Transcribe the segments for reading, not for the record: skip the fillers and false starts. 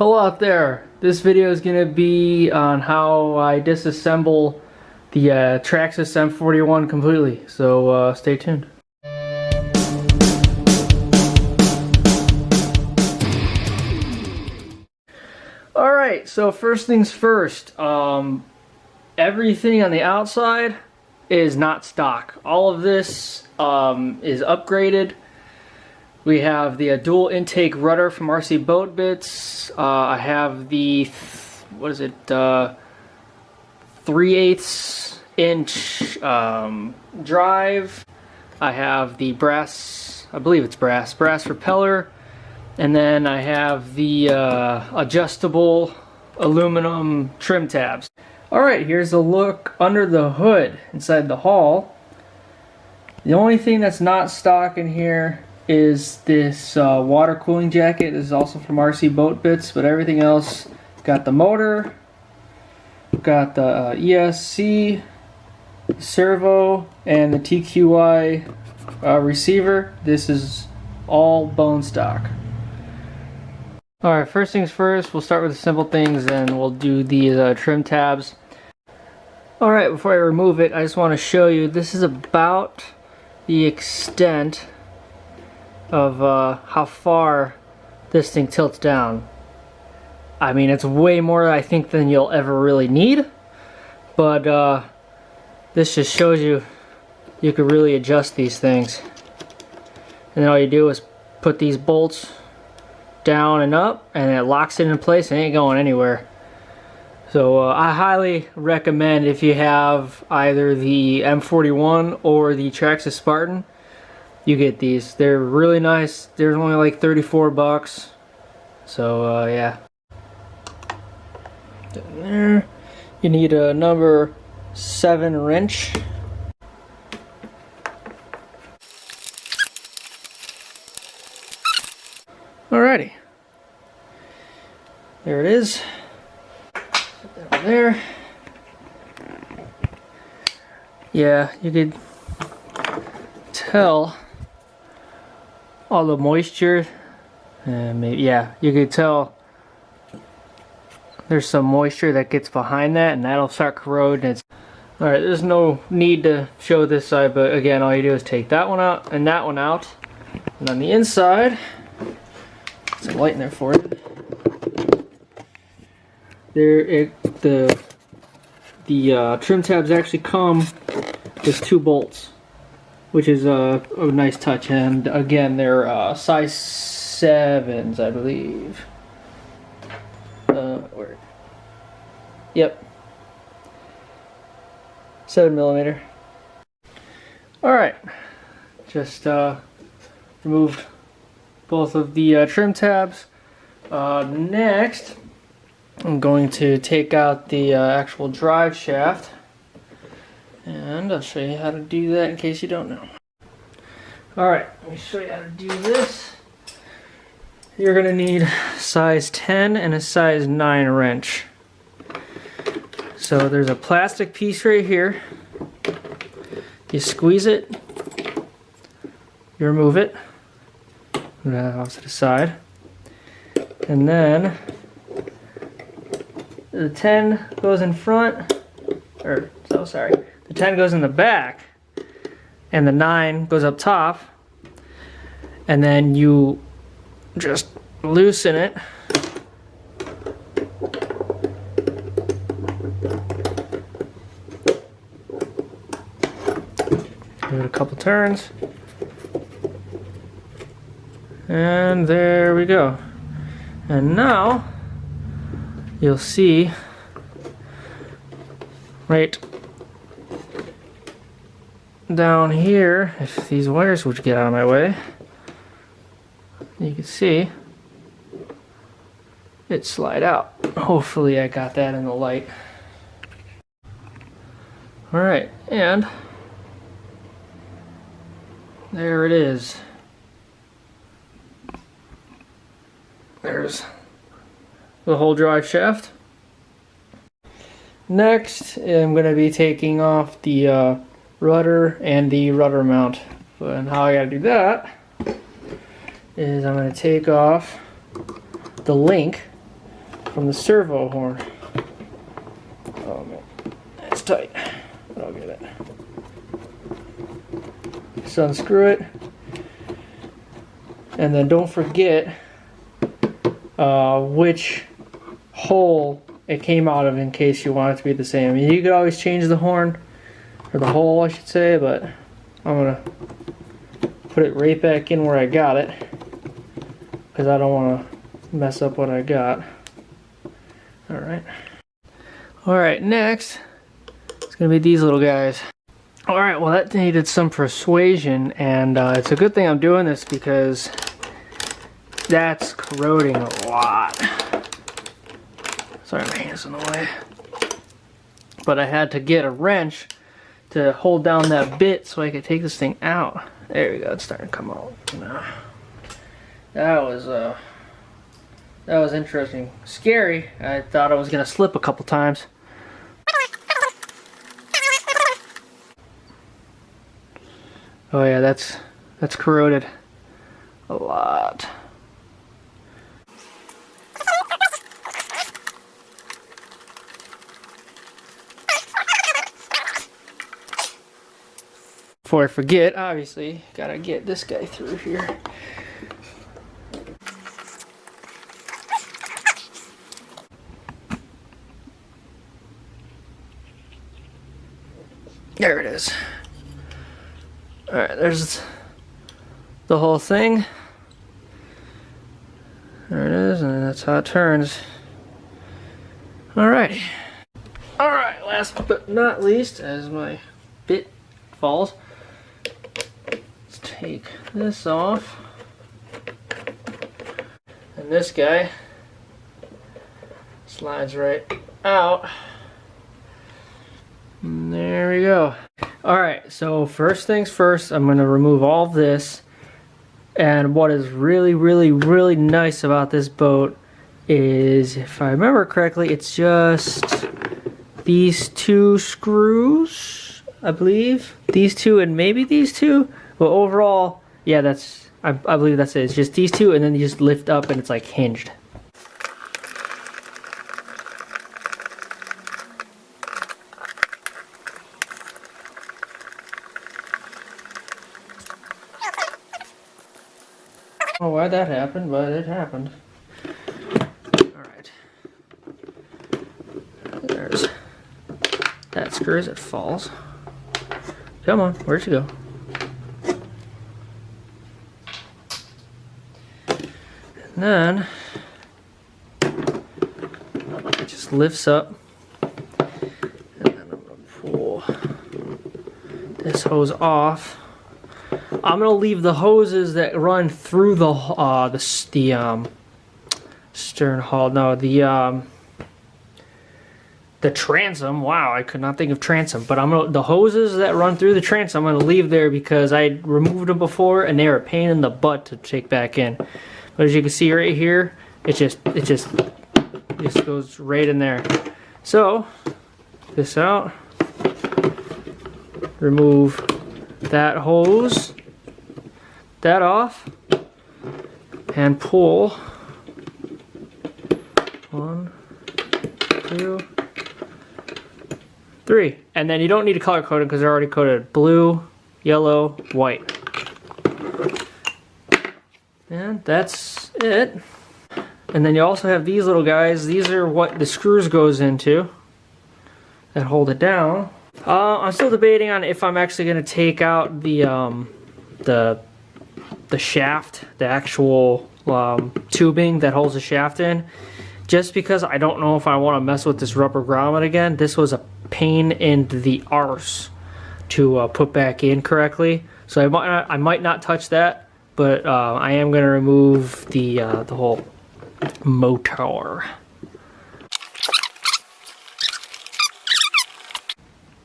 Hello out there. This video is going to be on how I disassemble the Traxxas M41 completely, so stay tuned. Alright, so first things first, everything on the outside is not stock. All of this is upgraded. We have the dual intake rudder from RC Boat Bits. I have the, 3/8 inch drive. I have the brass, I believe it's brass propeller. And then I have the adjustable aluminum trim tabs. Alright, here's a look under the hood inside the hull. The only thing that's not stock in here is this water cooling jacket. This is also from RC Boat Bits, but everything else got the motor, got the ESC, servo, and the TQI receiver. This is all bone stock. Alright, first things first, we'll start with the simple things and we'll do these trim tabs. Alright, before I remove it, I just want to show you, this is about the extent of how far this thing tilts down. I mean, it's way more, I think, than you'll ever really need, but this just shows you you could really adjust these things. And then all you do is put these bolts down and up, and it locks it in place and it ain't going anywhere. So I highly recommend, if you have either the M41 or the Traxxas Spartan, you get these. They're really nice. They're only like 34 bucks. So yeah. There. You need a number 7 wrench. Alrighty. There it is. Put that over there. Yeah, you could tell all the moisture, maybe, yeah, you could tell there's some moisture that gets behind that, and that'll start corroding. Alright, there's no need to show this side, but again, all you do is take that one out and that one out, and on the inside, some light in there for you. The trim tabs actually come with 2 bolts, which is a nice touch, and again, they're size 7s, I believe. Yep, 7mm. Alright, just removed both of the trim tabs. Next, I'm going to take out the actual drive shaft, and I'll show you how to do that in case you don't know. Alright, let me show you how to do this. You're going to need size 10 and a size 9 wrench. So there's a plastic piece right here. You squeeze it, you remove it, move that off to the side, and then the 10 goes in front, the 10 goes in the back, and the 9 goes up top, and then you just loosen it. Give it a couple turns, and there we go. And now you'll see right down here, if these wires would get out of my way, you can see it slide out. Hopefully I got that in the light. Alright, and there it is. There's the whole drive shaft. Next, I'm going to be taking off the rudder and the rudder mount. And how I got to do that is I'm going to take off the link from the servo horn. Oh man, it's tight, but I'll get it. Just unscrew it, and then don't forget which hole it came out of in case you want it to be the same. I mean, you could always change the horn, or the hole I should say, but I'm gonna put it right back in where I got it because I don't want to mess up what I got. Alright, next it's gonna be these little guys. Alright, well that needed some persuasion, and it's a good thing I'm doing this because that's corroding a lot. Sorry, my hand's in the way. But I had to get a wrench to hold down that bit so I could take this thing out. There we go, it's starting to come out now. That was interesting. Scary. I thought I was gonna slip a couple times. Oh yeah, that's corroded a lot. Before I forget, obviously, gotta get this guy through here. There it is. Alright, there's the whole thing. There it is, and that's how it turns. Alright. Alright, last but not least, as my bit falls, let's take this off. And this guy slides right out. And there we go. Alright, so first things first, I'm going to remove all of this. And what is really, really, really nice about this boat is, if I remember correctly, it's just these two screws, I believe. These two and maybe these two. But overall, yeah, I believe that's it. It's just these two, and then you just lift up and it's like hinged. I don't know why that happened, but it happened. Alright. There's that screw as it falls. Come on, where'd you go? And then it just lifts up. And then I'm gonna pull this hose off. I'm gonna leave the hoses that run through the stern hull. No, the transom. Wow, I could not think of transom. But the hoses that run through the transom, I'm gonna leave there because I removed them before and they were a pain in the butt to take back in. But as you can see right here, it just goes right in there. So this out. Remove that hose. That off and pull 1, 2, 3, and then you don't need to color code them because they're already coded blue, yellow, white, and that's it. And then you also have these little guys. These are what the screws goes into that hold it down. I'm still debating on if I'm actually going to take out the shaft, the actual tubing that holds the shaft in, just because I don't know if I want to mess with this rubber grommet again. This was a pain in the arse to put back in correctly, so I might not touch that, but I am going to remove the whole motor.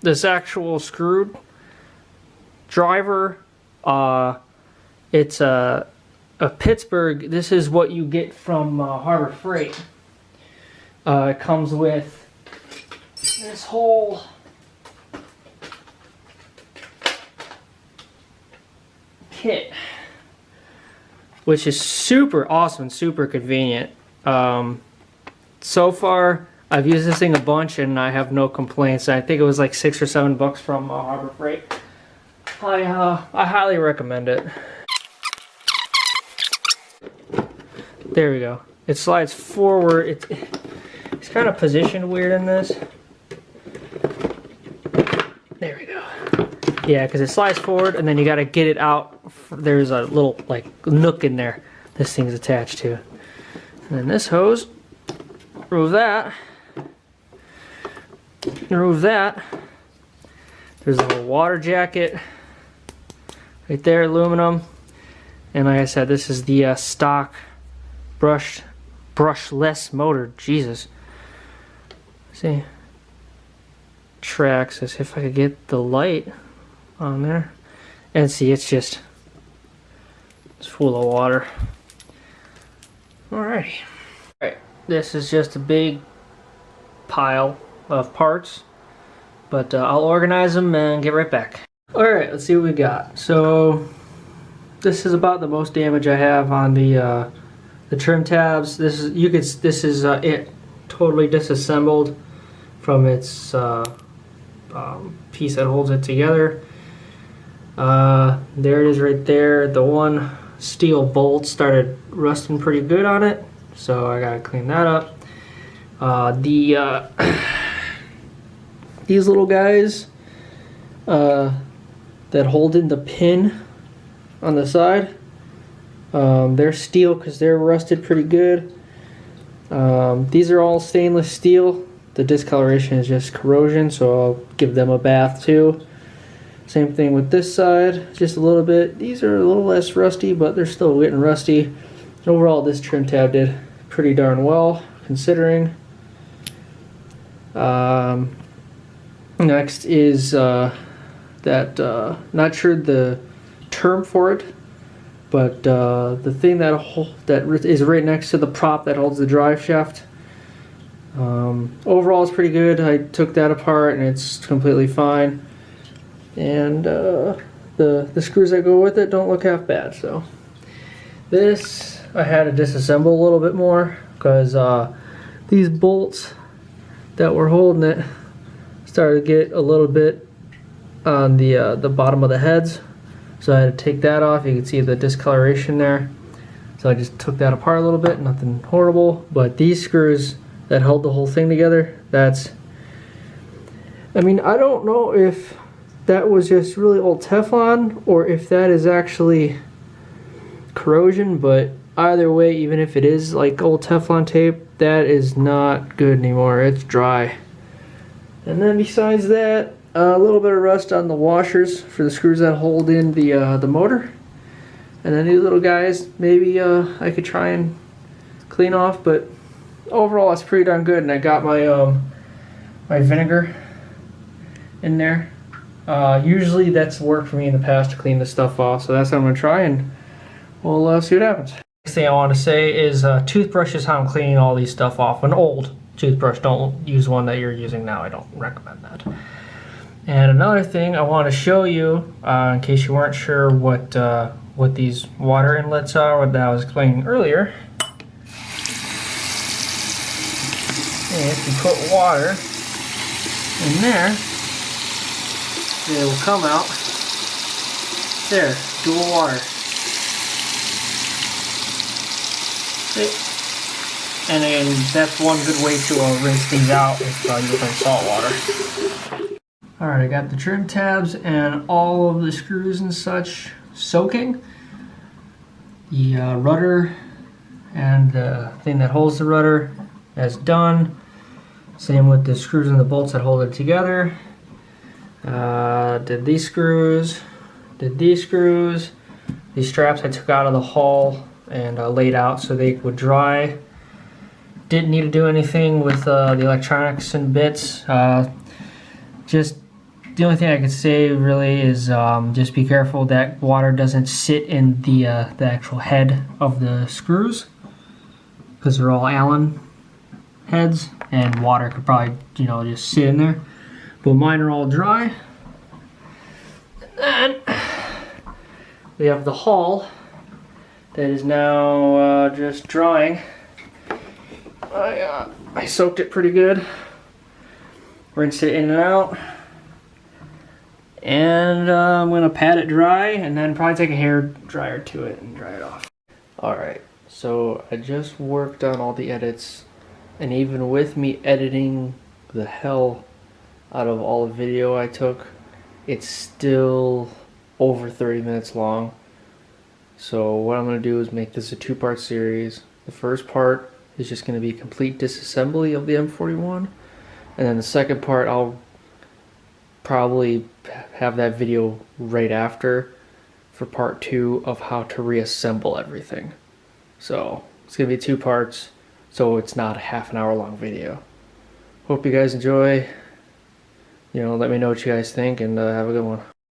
This actual screw driver, it's a Pittsburgh. This is what you get from Harbor Freight. It comes with this whole kit, which is super awesome and super convenient. so far, I've used this thing a bunch and I have no complaints. I think it was like $6 or $7 from Harbor Freight. I highly recommend it. There we go. It slides forward. It's kind of positioned weird in this. There we go. Yeah, because it slides forward and then you got to get it out. There's a little like nook in there this thing's attached to. And then this hose, remove that. Remove that. There's a little water jacket right there, aluminum. And like I said, this is the stock brushless motor. Jesus. See, Traxxas. If I could get the light on there, and see, it's full of water. Alrighty. Alright, this is just a big pile of parts, but I'll organize them and get right back. Alright, let's see what we got. So this is about the most damage I have on the trim tabs. This is it totally disassembled from its piece that holds it together. There it is right there. The one steel bolt started rusting pretty good on it, so I gotta clean that up. These little guys that hold in the pin on the side, they're steel because they're rusted pretty good. These are all stainless steel. The discoloration is just corrosion, so I'll give them a bath too. Same thing with this side, just a little bit. These are a little less rusty, but they're still getting rusty. Overall, this trim tab did pretty darn well, considering. Next is not sure the term for it, but the thing that is right next to the prop that holds the drive shaft. Overall, it's pretty good. I took that apart and it's completely fine. And the screws that go with it don't look half bad. So this I had to disassemble a little bit more because these bolts that were holding it started to get a little bit on the bottom of the heads. So I had to take that off. You can see the discoloration there. So I just took that apart a little bit. Nothing horrible. But these screws that held the whole thing together, I mean, I don't know if that was just really old Teflon or if that is actually corrosion, but either way, even if it is like old Teflon tape, that is not good anymore. It's dry. And then besides that, a little bit of rust on the washers for the screws that hold in the motor. And then these little guys, maybe I could try and clean off, but overall it's pretty darn good. And I got my my vinegar in there. Usually that's worked for me in the past to clean this stuff off, so that's what I'm going to try, and we'll see what happens. Next thing I want to say is toothbrush is how I'm cleaning all these stuff off. An old toothbrush, don't use one that you're using now. I don't recommend that. And another thing I want to show you, in case you weren't sure what these water inlets are, what I was explaining earlier. And if you put water in there, it will come out. There, dual water. See? And then that's one good way to rinse these out if using salt water. Alright, I got the trim tabs and all of the screws and such soaking. The rudder and the thing that holds the rudder is done. Same with the screws and the bolts that hold it together. Did these screws, these straps I took out of the hull and laid out so they would dry. Didn't need to do anything with the electronics and bits. Just the only thing I could say really is just be careful that water doesn't sit in the actual head of the screws, because they're all Allen heads and water could probably just sit in there. But mine are all dry. And then we have the hull that is now just drying. I soaked it pretty good. Rinsed it in and out. And I'm gonna pat it dry and then probably take a hair dryer to it and dry it off. Alright, so I just worked on all the edits, and even with me editing the hell out of all the video I took, it's still over 30 minutes long. So what I'm gonna do is make this a two-part series. The first part is just gonna be complete disassembly of the M41, and then the second part I'll probably have that video right after for part 2 of how to reassemble everything. So it's gonna be 2 parts, so it's not a half an hour long video. Hope you guys enjoy. Let me know what you guys think, and have a good one.